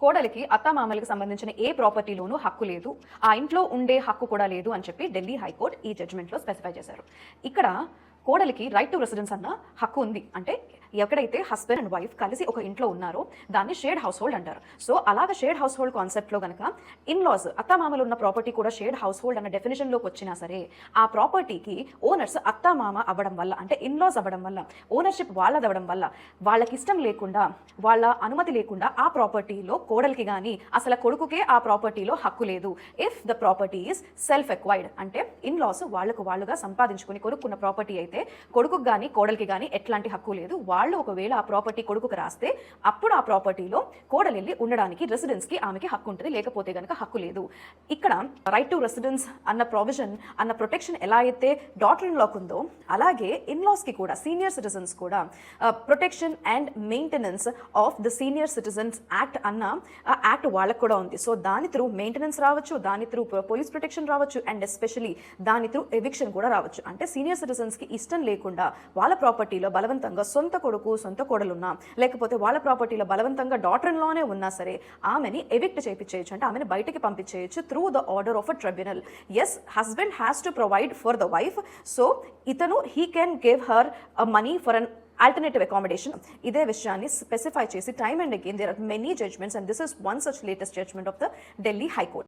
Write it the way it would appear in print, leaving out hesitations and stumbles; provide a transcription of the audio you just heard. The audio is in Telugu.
కోడలికి అత్తామామలకు సంబంధించిన ఏ ప్రాపర్టీలోనూ హక్కు లేదు, ఆ ఇంట్లో ఉండే హక్కు కూడా లేదు అని చెప్పి ఢిల్లీ హైకోర్టు ఈ జడ్జిమెంట్లో స్పెసిఫై చేశారు. ఇక్కడ కోడలికి రైట్ టు రెసిడెన్స్ అన్న హక్కు ఉంది. అంటే ఎక్కడైతే హస్బెండ్ అండ్ వైఫ్ కలిసి ఒక ఇంట్లో ఉన్నారో దాన్ని షేర్డ్ హౌస్ హోల్డ్ అంటారు. సో అలాగ షేర్డ్ హౌస్ హోల్డ్ కాన్సెప్ట్లో కనుక ఇన్లాస్ అత్తామామలు ఉన్న ప్రాపర్టీ కూడా షేర్డ్ హౌస్ హోల్డ్ అన్న డెఫినేషన్లోకి వచ్చినా సరే ఆ ప్రాపర్టీకి ఓనర్స్ అత్తామామ అవ్వడం వల్ల, అంటే ఇన్లాస్ అవ్వడం వల్ల, ఓనర్షిప్ వాళ్ళదవ్వడం వల్ల, వాళ్ళకి ఇష్టం లేకుండా, వాళ్ళ అనుమతి లేకుండా ఆ ప్రాపర్టీలో కోడలికి కానీ అసలు కొడుకుకే ఆ ప్రాపర్టీలో హక్కు లేదు. If the property is self acquired, అంటే ఇన్లాస్ వాళ్ళుగా సంపాదించుకుని కొనుక్కున్న ప్రాపర్టీ అయితే కొడుకుకి కానీ కోడలికి కానీ ఎట్లాంటి హక్కు లేదు. వాళ్ళు ఒకవేళ ఆ ప్రాపర్టీ కొడుకుకి రాస్తే అప్పుడు ఆ ప్రాపర్టీలో కోడలు వెళ్ళి ఉండడానికి, రెసిడెన్స్కి ఆమెకి హక్కు ఉంటుంది, లేకపోతే కనుక హక్కు లేదు. ఇక్కడ రైట్ టు రెసిడెన్స్ అన్న ప్రొవిజన్ అన్న ప్రొటెక్షన్ ఎలా అయితే డాటర్ ఇన్ లాక్ ఉందో అలాగే ఇన్లాస్కి కూడా, సీనియర్ సిటిజన్స్ కూడా protection and maintenance of the senior citizens act అన్న యాక్ట్ వాళ్ళకు కూడా ఉంది. సో దాని త్రూ మెయింటెనెన్స్ రావచ్చు, దాని త్రూ పోలీస్ ప్రొటెక్షన్ రావచ్చు, అండ్ ఎస్పెషలీ దాని త్రూ ఎవిక్షన్ కూడా రావచ్చు. అంటే సీనియర్ సిటిజన్స్కి ఇష్టం లేకుండా వాళ్ళ ప్రాపర్టీలో బలవంతంగా సొంత కొడుకు సొంత కోడలున్నా, లేకపోతే వాళ్ళ ప్రాపర్టీలో బలవంతంగా డాటర్ ఇన్ లానే ఉన్నా సరే ఆమెని ఎవిక్ట్ చేయించేయచ్చు, అంటే ఆమెను బయటికి పంపించేయచ్చు through the order of a tribunal. Yes, husband has to provide for the wife, so ఇతను he can give her money for an alternative accommodation. ఇదే విషయాన్ని స్పెసిఫై చేసి time and again there are many judgements and this is one such latest judgement of the Delhi high court.